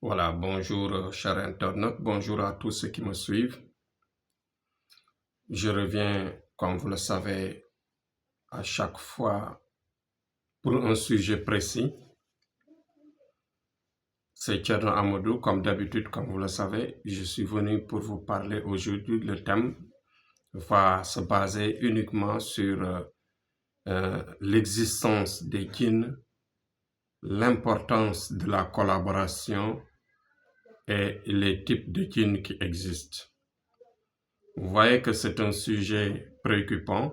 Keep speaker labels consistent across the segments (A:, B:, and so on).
A: Voilà, bonjour chers internautes, bonjour à tous ceux qui me suivent. Je reviens, comme vous le savez, à chaque fois pour un sujet précis. C'est Thierno Amadou, comme d'habitude, comme vous le savez. Je suis venu pour vous parler aujourd'hui. Le thème va se baser uniquement sur l'existence des djinns, l'importance de la collaboration et les types de djinns qui existent. Vous voyez que c'est un sujet préoccupant,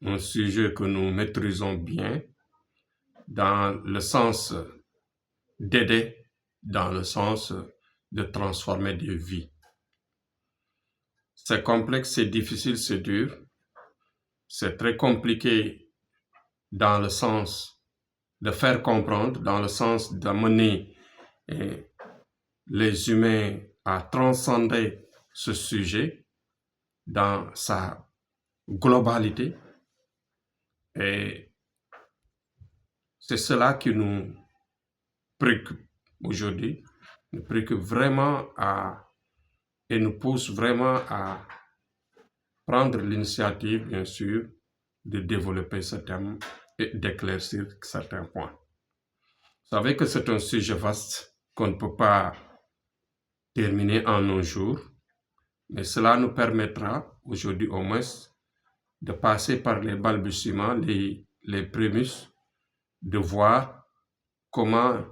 A: un sujet que nous maîtrisons bien dans le sens d'aider, dans le sens de transformer des vies. C'est complexe, c'est difficile, c'est dur. C'est très compliqué dans le sens de faire comprendre, dans le sens d'amener les humains à transcender ce sujet dans sa globalité. Et c'est cela qui nous préoccupe aujourd'hui, nous préoccupe vraiment et nous pousse vraiment à prendre l'initiative, bien sûr, de développer ce thème et d'éclaircir certains points. Vous savez que c'est un sujet vaste qu'on ne peut pas terminer en un jour, mais cela nous permettra aujourd'hui au moins de passer par les balbutiements, les prémices, de voir comment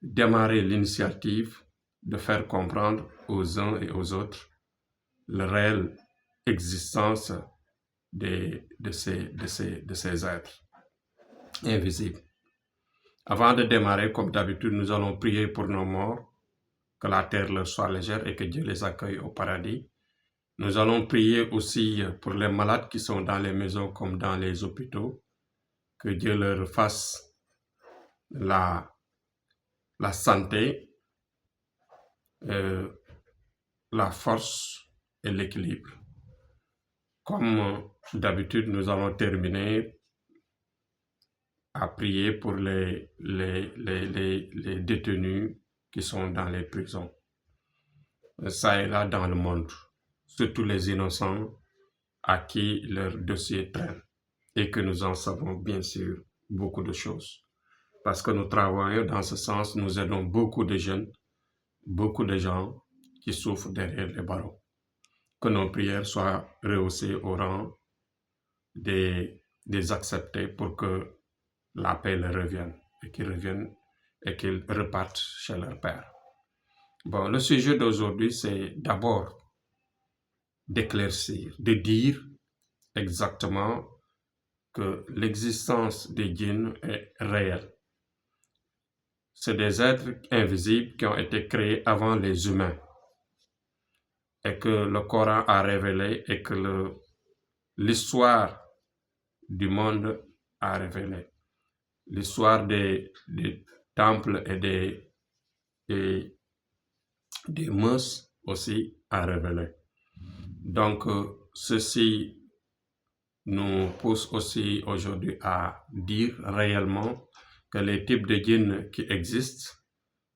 A: démarrer l'initiative de faire comprendre aux uns et aux autres la réelle existence de ces êtres invisibles. Avant de démarrer, comme d'habitude, nous allons prier pour nos morts, que la terre leur soit légère et que Dieu les accueille au paradis. Nous allons prier aussi pour les malades qui sont dans les maisons comme dans les hôpitaux, que Dieu leur fasse la santé, la force et l'équilibre. Comme d'habitude, nous allons terminer à prier pour les détenus qui sont dans les prisons, ça et là dans le monde, surtout les innocents à qui leur dossier traîne et que nous en savons bien sûr beaucoup de choses. Parce que nous travaillons dans ce sens, nous aidons beaucoup de jeunes, beaucoup de gens qui souffrent derrière les barreaux. Que nos prières soient rehaussées au rang des acceptés pour que la paix leur revienne et qu'ils reviennent et qu'ils repartent chez leur Père. Bon, le sujet d'aujourd'hui, c'est d'abord d'éclaircir, de dire exactement que l'existence des djinns est réelle. C'est des êtres invisibles qui ont été créés avant les humains et que le Coran a révélé et que l'histoire du monde a révélé. L'histoire des temples et des mœurs aussi a révélé. Donc, ceci nous pousse aussi aujourd'hui à dire réellement que les types de djinns qui existent,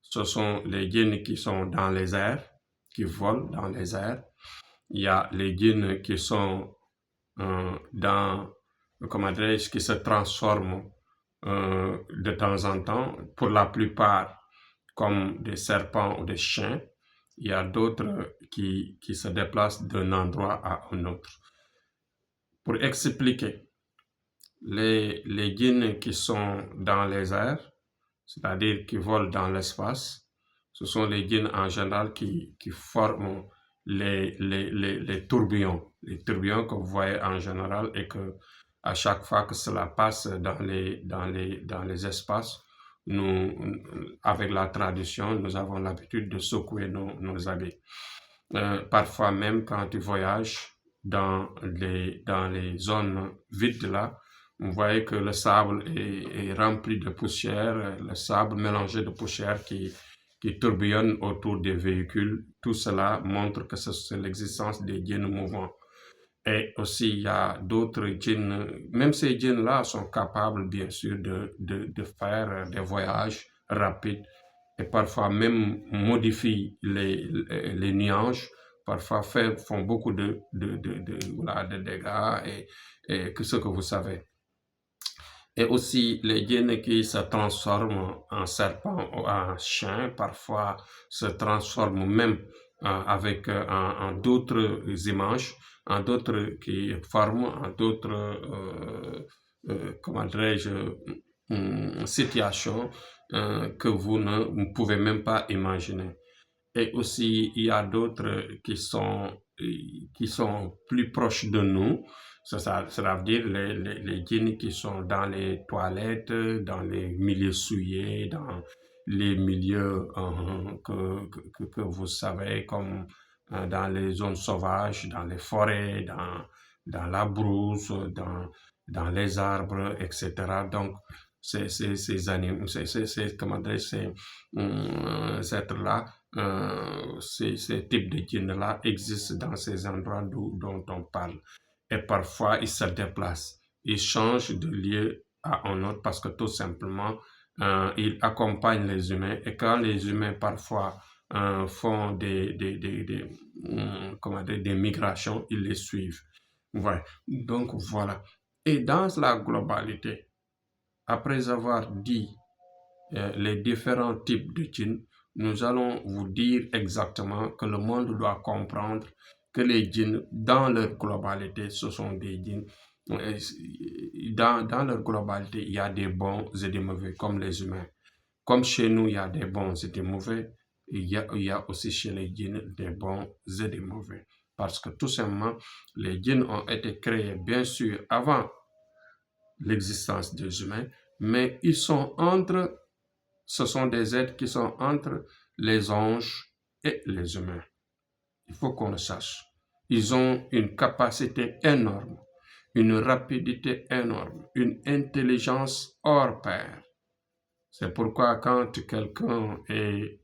A: ce sont les djinns qui sont dans les airs, qui volent dans les airs. Il y a les djinns qui sont qui se transforment de temps en temps, pour la plupart comme des serpents ou des chiens. Il y a d'autres qui se déplacent d'un endroit à un autre. Pour expliquer, les djinns qui sont dans les airs, c'est-à-dire qui volent dans l'espace, ce sont les djinns en général qui forment les tourbillons. Les tourbillons que vous voyez en général et que à chaque fois que cela passe dans les espaces, nous, avec la tradition, nous avons l'habitude de secouer nos habits. Parfois même quand tu voyages dans les zones vides là, vous voyez que le sable est rempli de poussière, le sable mélangé de poussière qui tourbillonne autour des véhicules. Tout cela montre que c'est l'existence des djinns mouvants. Et aussi, il y a d'autres djinns, même ces djinns-là sont capables, bien sûr, de faire des voyages rapides et parfois même modifient les nuages, parfois font beaucoup voilà, de dégâts et que ce que vous savez. Et aussi les djinns qui se transforment en serpent ou en chien, parfois se transforment même en d'autres images, en d'autres formes, en d'autres, comment dirais-je, situations que vous ne pouvez même pas imaginer. Et aussi, il y a d'autres qui sont plus proches de nous. Ça veut dire les djinns qui sont dans les toilettes, dans les milieux souillés, dans les milieux que vous savez, comme dans les zones sauvages, dans les forêts, dans la brousse, dans les arbres, etc. Donc, ces animaux, comment dire, ces êtres-là, ces types de djinns-là existent dans ces endroits dont on parle. Et parfois, ils se déplacent. Ils changent de lieu à un autre parce que tout simplement, ils accompagnent les humains. Et quand les humains, parfois, font comment dire, des migrations, ils les suivent. Ouais. Donc, voilà. Et dans la globalité, après avoir dit les différents types de djinns, nous allons vous dire exactement que le monde doit comprendre que les djinns, dans leur globalité, ce sont des djinns. Dans leur globalité, il y a des bons et des mauvais, comme les humains. Comme chez nous, il y a des bons et des mauvais, il y a aussi chez les djinns des bons et des mauvais. Parce que tout simplement, les djinns ont été créés, bien sûr, avant l'existence des humains, mais ce sont des êtres qui sont entre les anges et les humains. Il faut qu'on le sache. Ils ont une capacité énorme, une rapidité énorme, une intelligence hors pair. C'est pourquoi quand quelqu'un est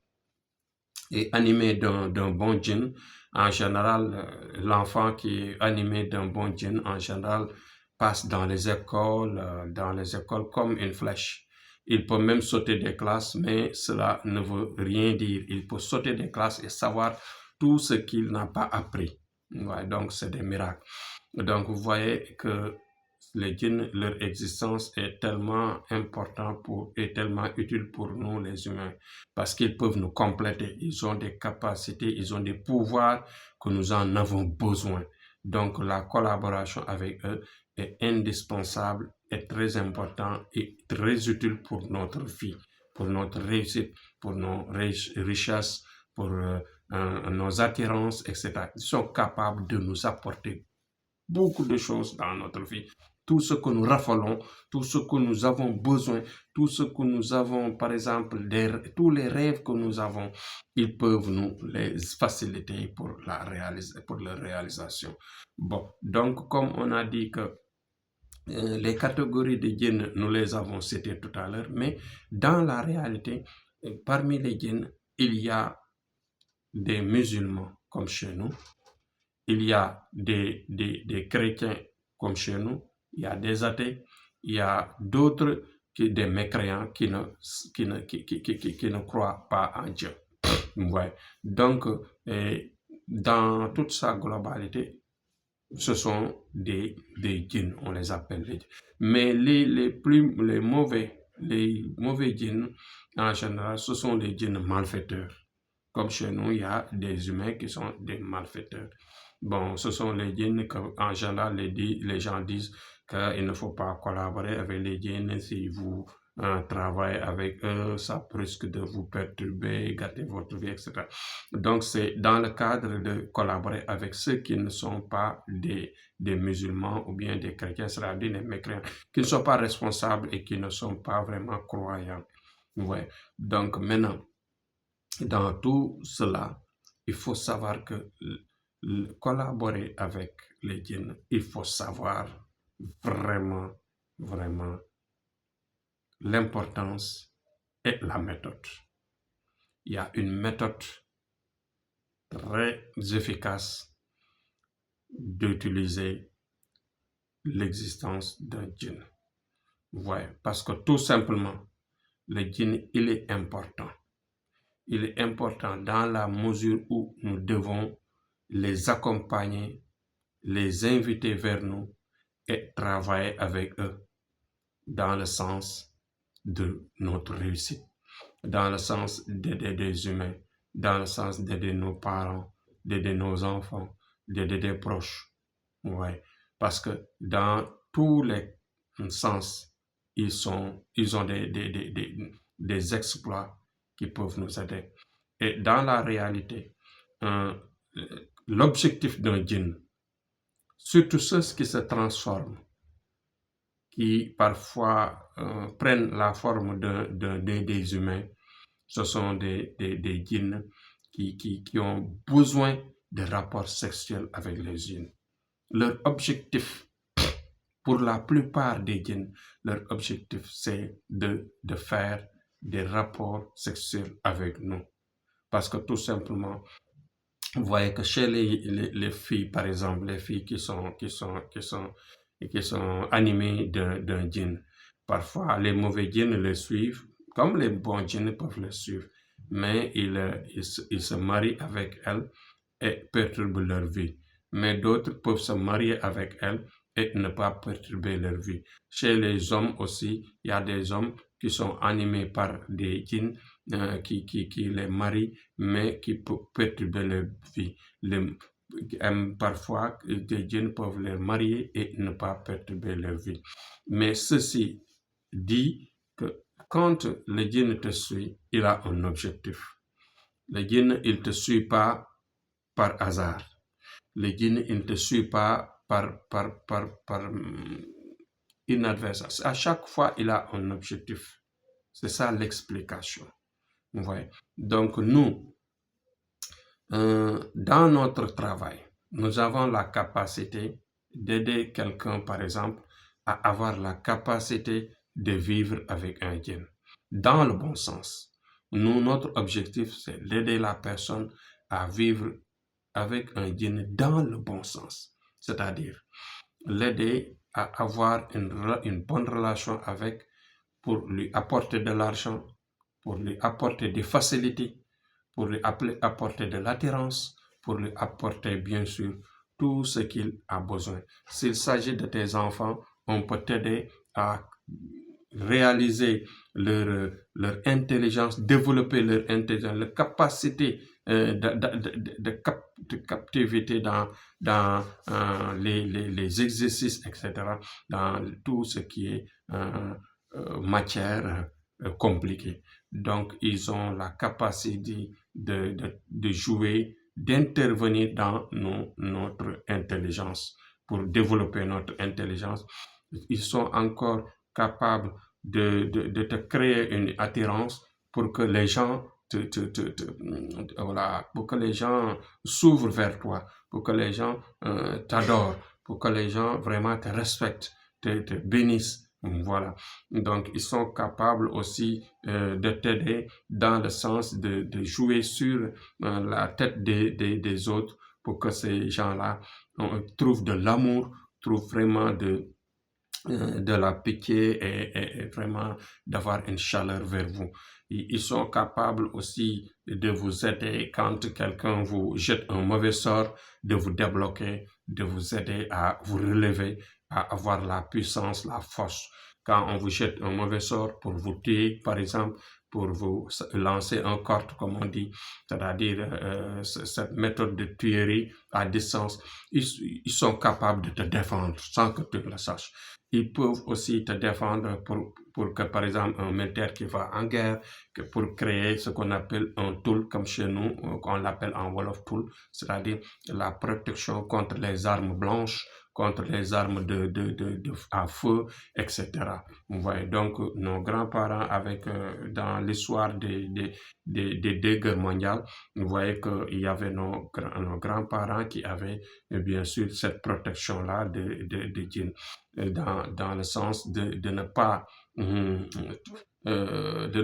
A: animé d'un bon djinn, en général, l'enfant qui est animé d'un bon djinn, en général, passe dans les écoles comme une flèche. Il peut même sauter des classes, mais cela ne veut rien dire. Il peut sauter des classes et savoir tout ce qu'il n'a pas appris. Ouais, donc, c'est des miracles. Donc, vous voyez que les djinns, leur existence est tellement importante et tellement utile pour nous, les humains, parce qu'ils peuvent nous compléter. Ils ont des capacités, ils ont des pouvoirs que nous en avons besoin. Donc, la collaboration avec eux est indispensable, est très important et très utile pour notre vie, pour notre réussite, pour nos richesses, pour nos attirances, etc. Ils sont capables de nous apporter beaucoup de choses dans notre vie. Tout ce que nous raffolons, tout ce que nous avons besoin, tout ce que nous avons, par exemple, tous les rêves que nous avons, ils peuvent nous les faciliter pour leur réalisation. Bon, donc comme on a dit que les catégories de djinns, nous les avons citées tout à l'heure, mais dans la réalité, parmi les djinns, il y a des musulmans comme chez nous, il y a des chrétiens comme chez nous, il y a des athées, il y a d'autres des mécréants qui ne croient pas en Dieu. Ouais. Donc, dans toute sa globalité, ce sont des djinns, on les appelle les djinns. Mais les mauvais djinns, en général, ce sont les djinns malfaiteurs. Comme chez nous, il y a des humains qui sont des malfaiteurs. Bon, ce sont les djinns qu'en général, les gens disent qu'il ne faut pas collaborer avec les djinns. Si vous travaillez avec eux, ça risque de vous perturber, gâter votre vie, etc. Donc, c'est dans le cadre de collaborer avec ceux qui ne sont pas des musulmans ou bien des chrétiens, c'est-à-dire des mécréants, qui ne sont pas responsables et qui ne sont pas vraiment croyants. Ouais. Donc, maintenant, dans tout cela, il faut savoir que collaborer avec les djinns, il faut savoir vraiment, vraiment l'importance et la méthode. Il y a une méthode très efficace d'utiliser l'existence d'un djinn. Ouais, parce que tout simplement, le djinn, il est important. il est important dans la mesure où nous devons les accompagner, les inviter vers nous et travailler avec eux dans le sens de notre réussite, dans le sens d'aider des humains, dans le sens d'aider nos parents, d'aider nos enfants, d'aider des proches. Ouais. Parce que dans tous les sens, ils ont des exploits qui peuvent nous aider. Et dans la réalité, l'objectif d'un djinn, surtout ceux qui se transforment, qui parfois prennent la forme des humains, ce sont des djinns qui ont besoin de rapports sexuels avec les djinns. Leur objectif, pour la plupart des djinns, leur objectif, c'est de faire des rapports sexuels avec nous. Parce que tout simplement, vous voyez que chez les filles, par exemple, les filles qui sont animées d'un djinn, parfois les mauvais djinns les suivent, comme les bons djinns peuvent les suivre, mais ils se marient avec elles et perturbent leur vie. Mais d'autres peuvent se marier avec elles et ne pas perturber leur vie. Chez les hommes aussi, il y a des hommes qui sont animés par des djinns qui les marient, mais qui peuvent perturber leur vie. Parfois, des djinns peuvent les marier et ne pas perturber leur vie. Mais ceci dit que quand le djinn te suit, il a un objectif. Le djinn, il ne te suit pas par hasard. Le djinn, il ne te suit pas par inadvertance. À chaque fois, il a un objectif. C'est ça l'explication. Vous voyez? Donc, nous, dans notre travail, nous avons la capacité d'aider quelqu'un, par exemple, à avoir la capacité de vivre avec un djinn, dans le bon sens. Nous, notre objectif, c'est d'aider la personne à vivre avec un djinn dans le bon sens, c'est-à-dire l'aider à avoir une bonne relation avec, pour lui apporter de l'argent, pour lui apporter des facilités, pour lui apporter de l'attirance, pour lui apporter bien sûr tout ce qu'il a besoin. S'il s'agit de tes enfants, on peut t'aider à réaliser leur intelligence, développer leur intelligence, leur capacité de captivité dans les exercices, etc., dans tout ce qui est matière compliquée. Donc, ils ont la capacité de jouer, d'intervenir dans notre intelligence, pour développer notre intelligence. Ils sont encore capables de te créer une attirance pour que les gens voilà, pour que les gens s'ouvrent vers toi, pour que les gens t'adorent, pour que les gens vraiment te respectent, te bénissent. Voilà. Donc, ils sont capables aussi de t'aider dans le sens de jouer sur la tête des autres, pour que ces gens-là trouvent de l'amour, trouvent vraiment de la pitié et vraiment d'avoir une chaleur vers vous. Ils sont capables aussi de vous aider quand quelqu'un vous jette un mauvais sort, de vous débloquer, de vous aider à vous relever, à avoir la puissance, la force. Quand on vous jette un mauvais sort pour vous tuer, par exemple, pour vous lancer un corps, comme on dit, c'est-à-dire cette méthode de tuerie à distance, ils sont capables de te défendre sans que tu le saches. Ils peuvent aussi te défendre pour que, par exemple, un militaire qui va en guerre, que pour créer ce qu'on appelle un tool, comme chez nous, on l'appelle en Wolof tool, c'est-à-dire la protection contre les armes blanches, contre les armes à feu, etc. Vous voyez, donc nos grands-parents, avec dans l'histoire des deux guerres mondiales, vous voyez qu'il y avait nos grands-parents qui avaient bien sûr cette protection-là de djinn, dans le sens de ne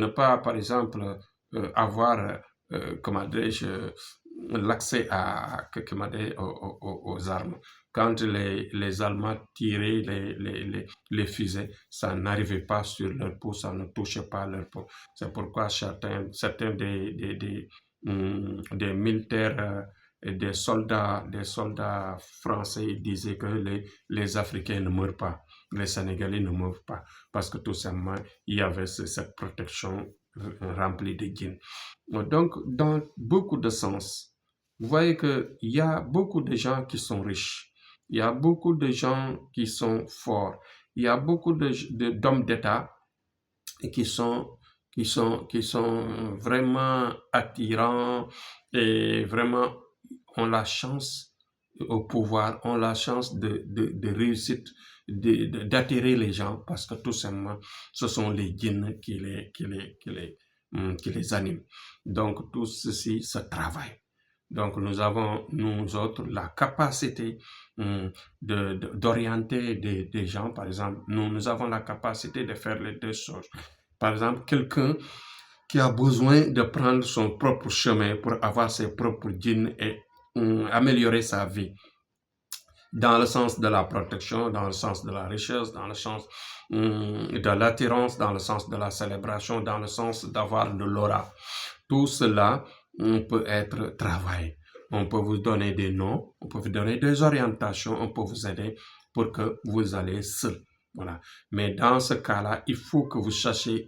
A: pas par exemple avoir comment dirais-je, l'accès à aux armes. Quand les Allemands tiraient les fusées, ça n'arrivait pas sur leur peau, ça ne touchait pas leur peau. C'est pourquoi certains des militaires et des soldats français disaient que les Africains ne meurent pas, les Sénégalais ne meurent pas, parce que tout simplement, il y avait cette protection remplie de djinns. Donc, dans beaucoup de sens, vous voyez qu'il y a beaucoup de gens qui sont riches, il y a beaucoup de gens qui sont forts, il y a beaucoup d'hommes d'État qui sont vraiment attirants et vraiment ont la chance au pouvoir, ont la chance de réussite, d'attirer les gens parce que tout simplement, ce sont les djinns qui les animent. Donc, tout ceci se travaille. Donc, nous avons, nous autres, la capacité d'orienter des gens, par exemple. Nous avons la capacité de faire les deux choses. Par exemple, quelqu'un qui a besoin de prendre son propre chemin pour avoir ses propres djinns et améliorer sa vie dans le sens de la protection, dans le sens de la richesse, dans le sens de l'attirance, dans le sens de la célébration, dans le sens d'avoir de l'aura. Tout cela peut être travaillé. On peut vous donner des noms, on peut vous donner des orientations, on peut vous aider pour que vous allez seul. Voilà. Mais dans ce cas-là, il faut que vous cherchiez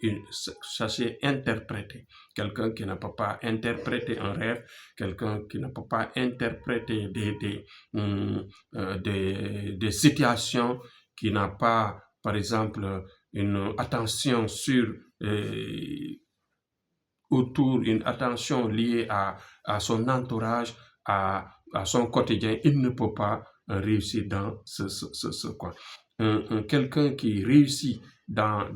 A: interpréter. Quelqu'un qui ne peut pas interpréter un rêve, quelqu'un qui ne peut pas interpréter des situations, qui n'a pas, par exemple, une attention sur autour, une attention liée à son entourage, à son quotidien, il ne peut pas réussir dans ce coin. Quelqu'un qui réussit dans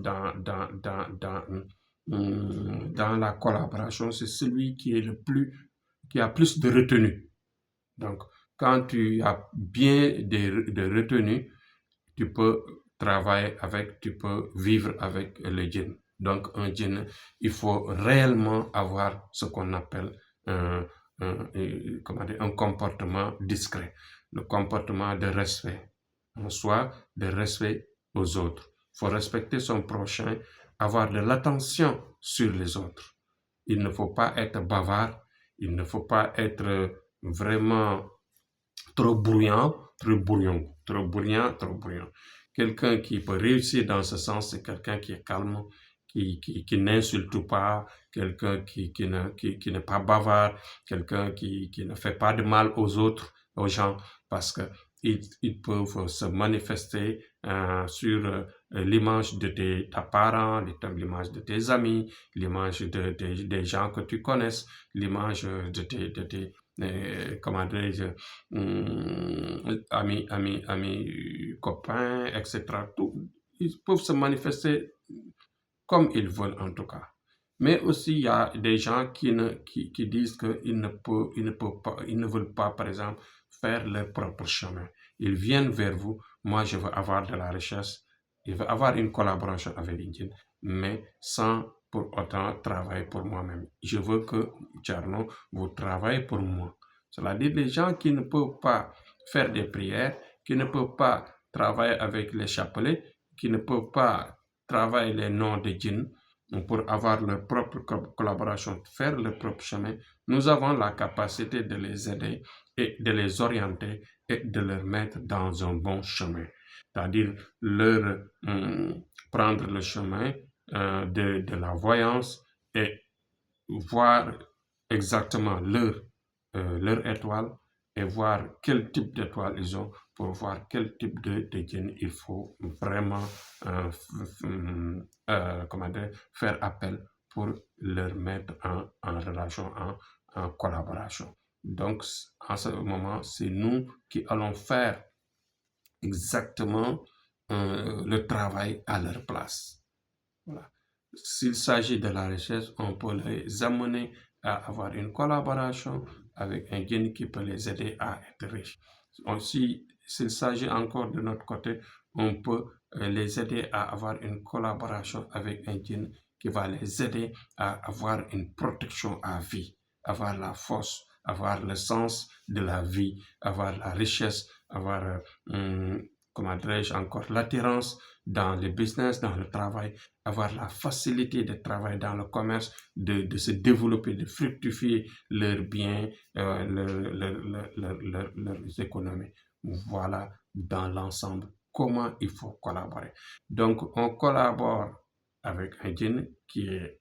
A: la collaboration, c'est celui qui a plus de retenue. Donc, quand tu as bien de retenue, tu peux travailler avec, tu peux vivre avec le djinn. Donc, un djinn, il faut réellement avoir ce qu'on appelle un comportement discret, le comportement de respect en soi, de respect aux autres. Il faut respecter son prochain, avoir de l'attention sur les autres. Il ne faut pas être bavard, il ne faut pas être vraiment trop bruyant, trop bruyant. Quelqu'un qui peut réussir dans ce sens, c'est quelqu'un qui est calme, qui n'insulte pas, quelqu'un qui n'est pas bavard, quelqu'un qui ne fait pas de mal aux gens, parce que ils peuvent se manifester sur l'image de tes parents, l'image de tes amis, l'image des gens que tu connais, l'image de tes comment dirais-je, amis, copains, etc. Tout, ils peuvent se manifester comme ils veulent en tout cas. Mais aussi, il y a des gens qui disent qu'ils ne veulent pas, par exemple, faire leur propre chemin. Ils viennent vers vous. Moi, je veux avoir de la richesse. Je veux avoir une collaboration avec l'Indien, mais sans pour autant travailler pour moi-même. Je veux que, Tcherno, vous travaillez pour moi. Cela dit, les gens qui ne peuvent pas faire des prières, qui ne peuvent pas travailler avec les chapelets, qui ne peuvent pas travailler les noms de djinns pour avoir leur propre collaboration, faire leur propre chemin, nous avons la capacité de les aider et de les orienter et de les mettre dans un bon chemin. C'est-à-dire leur prendre le chemin de la voyance et voir exactement leur étoile et voir quel type d'étoile ils ont pour voir quel type de djinn il faut vraiment faire appel pour leur mettre en relation, en collaboration. Donc, en ce moment, c'est nous qui allons faire exactement le travail à leur place. Voilà. S'il s'agit de la recherche, on peut les amener à avoir une collaboration avec un djinn qui peut les aider à être riches. Aussi, s'il s'agit encore de notre côté, on peut les aider à avoir une collaboration avec un djinn qui va les aider à avoir une protection à vie, avoir la force, avoir le sens de la vie, avoir la richesse, avoir, comment dirais-je encore, l'attirance dans le business, dans le travail, avoir la facilité de travailler dans le commerce, de se développer, de fructifier leurs biens, leurs économies. Voilà dans l'ensemble comment il faut collaborer. Donc, on collabore avec un djinn qui est,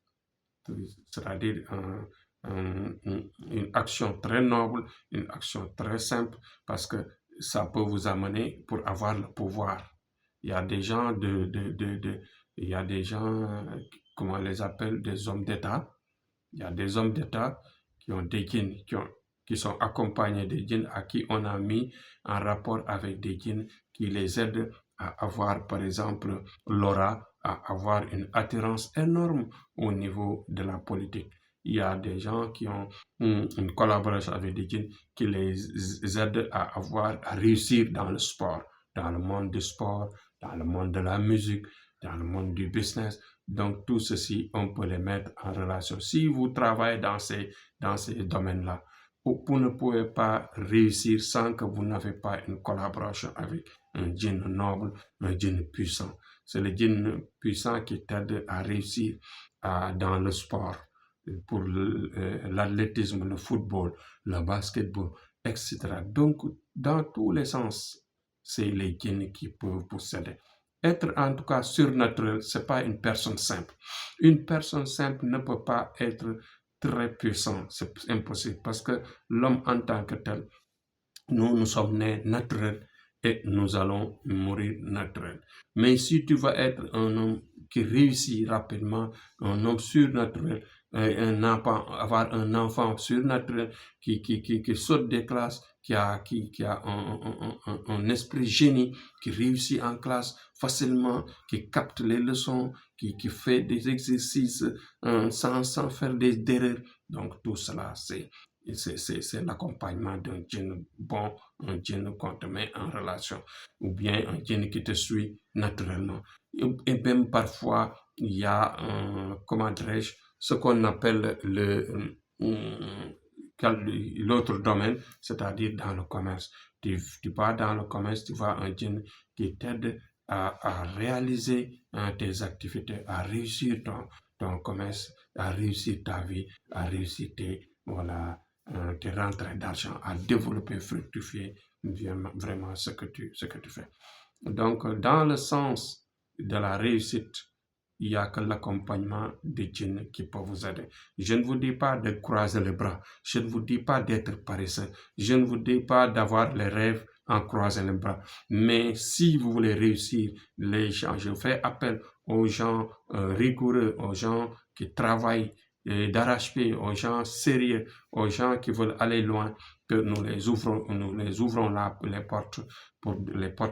A: c'est-à-dire une action très noble, une action très simple, parce que ça peut vous amener pour avoir le pouvoir. Il y a des gens il y a des gens, comment on les appelle, des hommes d'État. Il y a des hommes d'État qui ont des djinns, qui sont accompagnés des djinns à qui on a mis en rapport avec des djinns qui les aident à avoir, par exemple, l'aura, à avoir une attirance énorme au niveau de la politique. Il y a des gens qui ont une collaboration avec des djinns qui les aident à réussir dans le sport, dans le monde du sport, dans le monde de la musique, dans le monde du business. Donc, tout ceci, on peut les mettre en relation. Si vous travaillez dans ces domaines-là, vous ne pouvez pas réussir sans que vous n'avez pas une collaboration avec un djinn noble, un djinn puissant. C'est le djinn puissant qui t'aide à réussir dans le sport, pour l'athlétisme, le football, le basketball, etc. Donc, dans tous les sens, c'est les djinns qui peuvent posséder. Être en tout cas surnaturel, c'est pas une personne simple. Une personne simple ne peut pas être très puissant, c'est impossible, parce que l'homme en tant que tel, nous sommes nés naturels et nous allons mourir naturels. Mais si tu vas être un homme qui réussit rapidement, un homme surnaturel, avoir un enfant surnaturel qui saute des classes, qui a un esprit génie, qui réussit en classe facilement, qui capte les leçons, qui fait des exercices sans faire des erreurs. Donc tout cela, c'est l'accompagnement d'un djinn bon, un djinn qu'on te met en relation, ou bien un djinn qui te suit naturellement. Et même parfois, il y a, comment dirais-je, ce qu'on appelle l'autre domaine, c'est-à-dire dans le commerce. Tu pars dans le commerce, tu vois un djinn qui t'aide à réaliser tes activités, à réussir ton commerce, à réussir ta vie, à réussir tes rentrées d'argent, à développer, fructifier vraiment ce que tu fais. Donc, dans le sens de la réussite, il n'y a que l'accompagnement des djinns qui peut vous aider. Je ne vous dis pas de croiser les bras. Je ne vous dis pas d'être paresseux. Je ne vous dis pas d'avoir les rêves en croisant les bras. Mais si vous voulez réussir, les gens, je fais appel aux gens rigoureux, aux gens qui travaillent d'arrache-pied, aux gens sérieux, aux gens qui veulent aller loin, que nous les ouvrons là les portes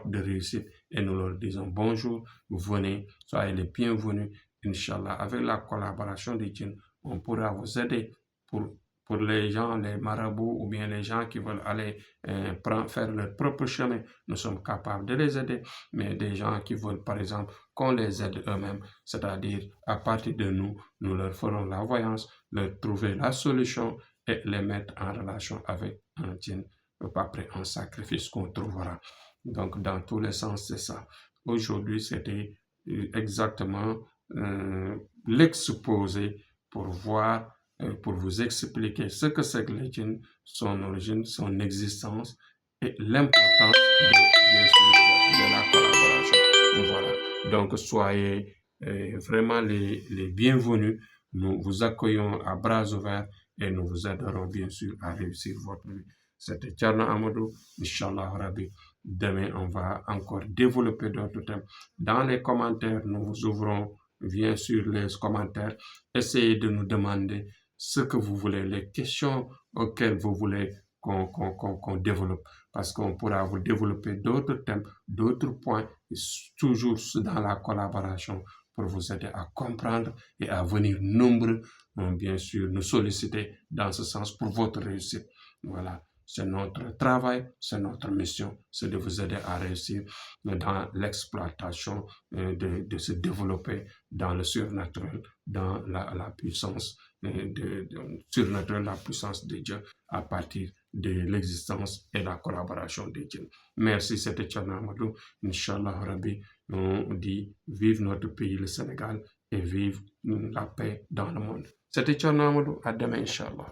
A: de réussite, et nous leur disons bonjour, venez, soyez les bienvenus, Inch'Allah. Avec la collaboration des djinns, on pourra vous aider pour les gens, les marabouts, ou bien les gens qui veulent aller faire leur propre chemin. Nous sommes capables de les aider, mais des gens qui veulent, par exemple, qu'on les aide eux-mêmes, c'est-à-dire à partir de nous leur ferons la voyance, leur trouver la solution et les mettre en relation avec un djinn, après un sacrifice qu'on trouvera. Donc, dans tous les sens, c'est ça. Aujourd'hui, c'était exactement l'exposé pour voir, pour vous expliquer ce que c'est que les djinns, son origine, son existence et l'importance de la collaboration. Voilà. Donc, soyez vraiment les bienvenus. Nous vous accueillons à bras ouverts et nous vous aiderons bien sûr à réussir votre vie. C'était Thierno Amadou, Inch'Allah Rabbi. Demain, on va encore développer d'autres thèmes. Dans les commentaires, nous vous ouvrons bien sûr les commentaires. Essayez de nous demander ce que vous voulez, les questions auxquelles vous voulez qu'on développe, parce qu'on pourra vous développer d'autres thèmes, d'autres points, toujours dans la collaboration, pour vous aider à comprendre et à venir nombreux, bien sûr, nous solliciter dans ce sens pour votre réussite. Voilà. c'est notre travail, c'est notre mission, c'est de vous aider à réussir dans l'exploitation, de se développer dans le surnaturel, dans la puissance surnaturelle, la puissance de Dieu à partir de l'existence et la collaboration de Dieu. Merci, c'était Thierno Amadou. Inch'Allah Rabbi, on dit vive notre pays, le Sénégal, et vive la paix dans le monde. C'était Thierno Amadou. À demain, Inch'Allah.